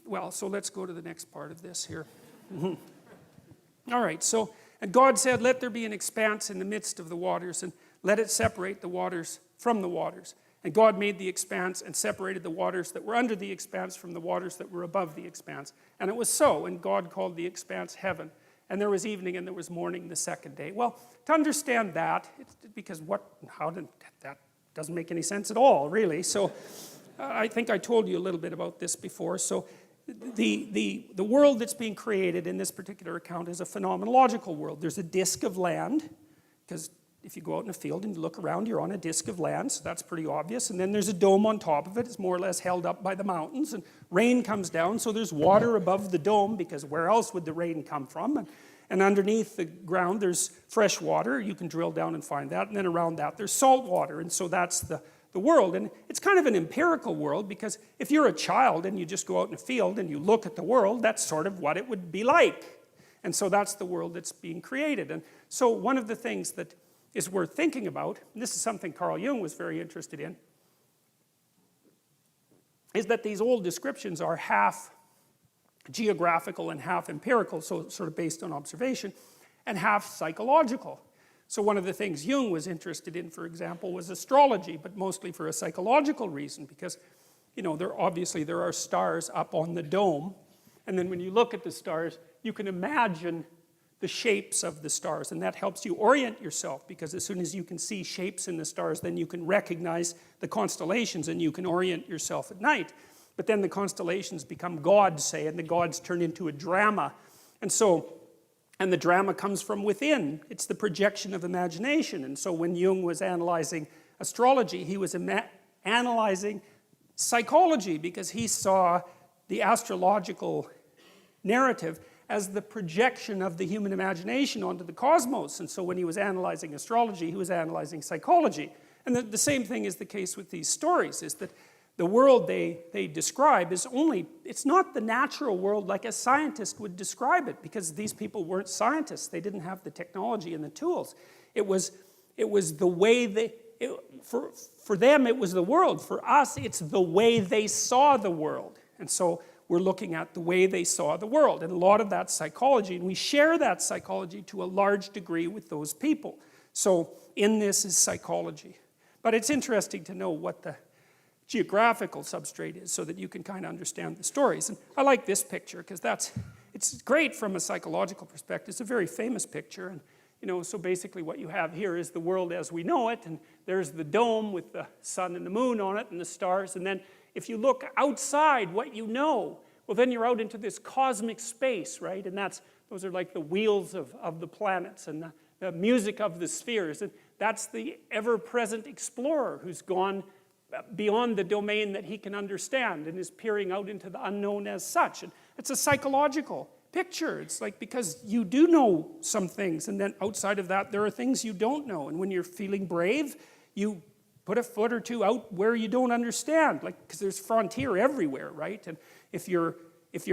well, so let's go to the next part of this here. All right, so, and God said, let there be an expanse in the midst of the waters, and let it separate the waters from the waters. And God made the expanse and separated the waters that were under the expanse from the waters that were above the expanse. And it was so, and God called the expanse heaven. And there was evening and there was morning the second day. Well, to understand that, because that doesn't make any sense at all, really. So I think I told you a little bit about this before. So the world that's being created in this particular account is a phenomenological world. There's a disk of land, because if you go out in a field and you look around, you're on a disk of land, so that's pretty obvious. And then there's a dome on top of it. It's more or less held up by the mountains. And rain comes down, so there's water above the dome, because where else would the rain come from? And underneath the ground, there's fresh water. You can drill down and find that. And then around that, there's salt water. And so that's the world. And it's kind of an empirical world, because if you're a child and you just go out in a field and you look at the world, that's sort of what it would be like. And so that's the world that's being created. And so one of the things that is worth thinking about, and this is something Carl Jung was very interested in, is that these old descriptions are half geographical and half empirical, so sort of based on observation, and half psychological. So one of the things Jung was interested in, for example, was astrology, but mostly for a psychological reason, because, you know, obviously there are stars up on the dome, and then when you look at the stars, you can imagine the shapes of the stars, and that helps you orient yourself, because as soon as you can see shapes in the stars, then you can recognize the constellations and you can orient yourself at night. But then the constellations become gods, say, and the gods turn into a drama. And the drama comes from within. It's the projection of imagination. And so when Jung was analyzing astrology, he was analyzing psychology, because he saw the astrological narrative as the projection of the human imagination onto the cosmos. And so when he was analyzing astrology, he was analyzing psychology. And the same thing is the case with these stories, is that the world they describe is it's not the natural world like a scientist would describe it, because these people weren't scientists. They didn't have the technology and the tools. It was the way for them it was the world. For us, it's the way they saw the world. And so we're looking at the way they saw the world. And a lot of that psychology, and we share that psychology to a large degree with those people. So in this is psychology. But it's interesting to know what the geographical substrate is, so that you can kind of understand the stories. And I like this picture, because it's great from a psychological perspective. It's a very famous picture. And, you know, so basically what you have here is the world as we know it, and there's the dome with the sun and the moon on it and the stars, and then if you look outside what you know, well, then you're out into this cosmic space, right? And those are like the wheels of the planets and the music of the spheres. And that's the ever-present explorer who's gone beyond the domain that he can understand and is peering out into the unknown as such. And it's a psychological picture. It's like, because you do know some things, and then outside of that, there are things you don't know. And when you're feeling brave, you put a foot or two out where you don't understand, like, because there's frontier everywhere, right? And if you're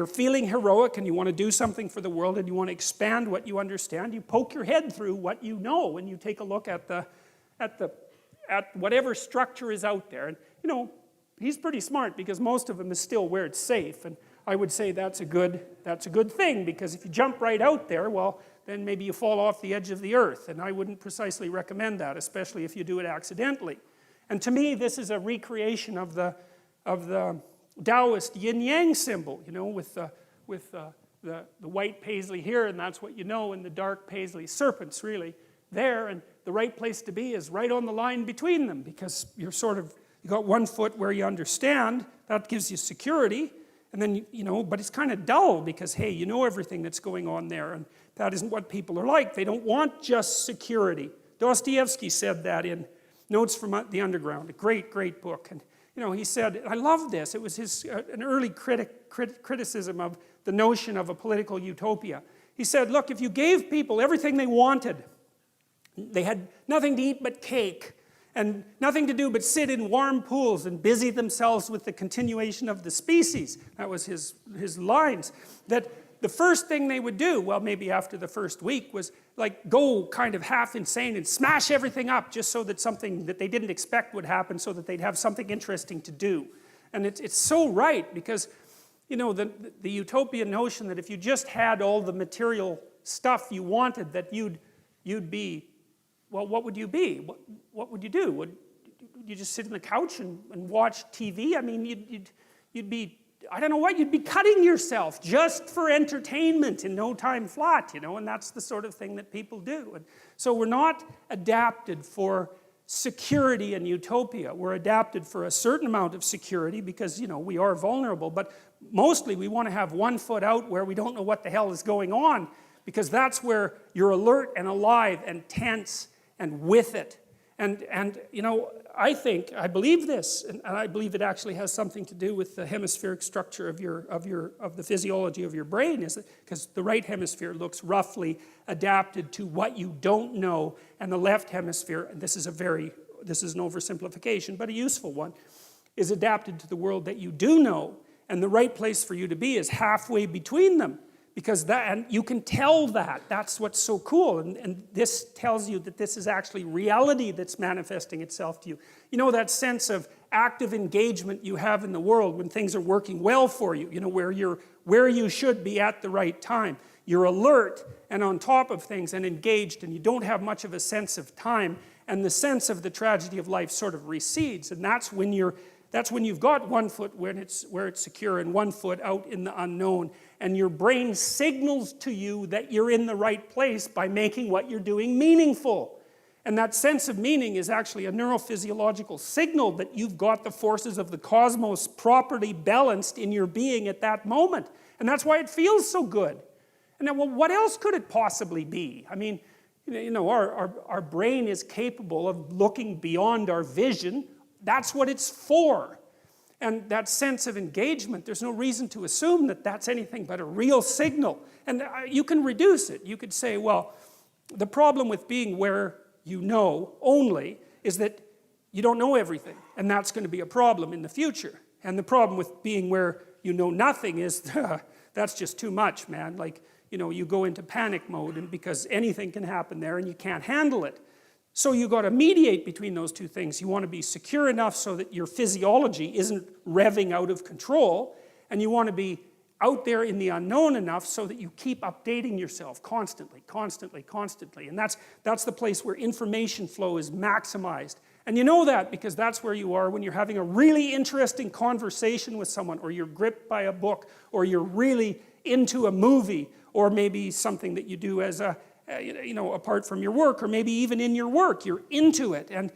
feeling heroic and you want to do something for the world and you want to expand what you understand, you poke your head through what you know and you take a look at whatever structure is out there. And, you know, he's pretty smart, because most of them is still where it's safe. And I would say that's a good thing, because if you jump right out there, well, then maybe you fall off the edge of the earth. And I wouldn't precisely recommend that, especially if you do it accidentally. And to me, this is a recreation of the Taoist yin-yang symbol, you know, with the white paisley here, and that's what you know, and the dark paisley serpents really there. And the right place to be is right on the line between them, because you got one foot where you understand, that gives you security, and then, you know, but it's kind of dull, because, hey, you know everything that's going on there, and that isn't what people are like. They don't want just security. Dostoevsky said that in Notes from the Underground, a great, great book. And, you know, he said, I love this. It was an early criticism of the notion of a political utopia. He said, look, if you gave people everything they wanted, they had nothing to eat but cake, and nothing to do but sit in warm pools and busy themselves with the continuation of the species. That was his lines. That the first thing they would do, well, maybe after the first week, was like go kind of half insane and smash everything up, just so that something that they didn't expect would happen, so that they'd have something interesting to do. And it's so right, because you know, the utopian notion that if you just had all the material stuff you wanted, that you'd be, well, what would you be? What would you do? Would you just sit on the couch and watch TV? I mean, you'd be, I don't know what, you'd be cutting yourself just for entertainment in no time flat, you know, and that's the sort of thing that people do. And so we're not adapted for security and utopia. We're adapted for a certain amount of security because, you know, we are vulnerable, but mostly we want to have one foot out where we don't know what the hell is going on, because that's where you're alert and alive and tense and with it. And you know, I believe this, and I believe it actually has something to do with the hemispheric structure of the physiology of your brain, is because the right hemisphere looks roughly adapted to what you don't know, and the left hemisphere, and this is an oversimplification, but a useful one, is adapted to the world that you do know, and the right place for you to be is halfway between them. Because that, and you can tell that. That's what's so cool. And this tells you that this is actually reality that's manifesting itself to you. You know, that sense of active engagement you have in the world when things are working well for you, you know, where you should be at the right time. You're alert and on top of things and engaged, and you don't have much of a sense of time, and the sense of the tragedy of life sort of recedes. And that's when you've got one foot where it's secure and one foot out in the unknown, and your brain signals to you that you're in the right place by making what you're doing meaningful. And that sense of meaning is actually a neurophysiological signal that you've got the forces of the cosmos properly balanced in your being at that moment. And that's why it feels so good. And then, well, what else could it possibly be? I mean, you know, our brain is capable of looking beyond our vision. That's what it's for. And that sense of engagement, there's no reason to assume that that's anything but a real signal. And you can reduce it. You could say, well, the problem with being where you know only is that you don't know everything. And that's going to be a problem in the future. And the problem with being where you know nothing is, that's just too much, man. Like, you know, you go into panic mode, and because anything can happen there and you can't handle it. So you've got to mediate between those two things. You want to be secure enough so that your physiology isn't revving out of control, and you want to be out there in the unknown enough so that you keep updating yourself constantly. And that's the place where information flow is maximized. And you know that because that's where you are when you're having a really interesting conversation with someone, or you're gripped by a book, or you're really into a movie, or maybe something that you do as a you know, apart from your work, or maybe even in your work, you're into it. And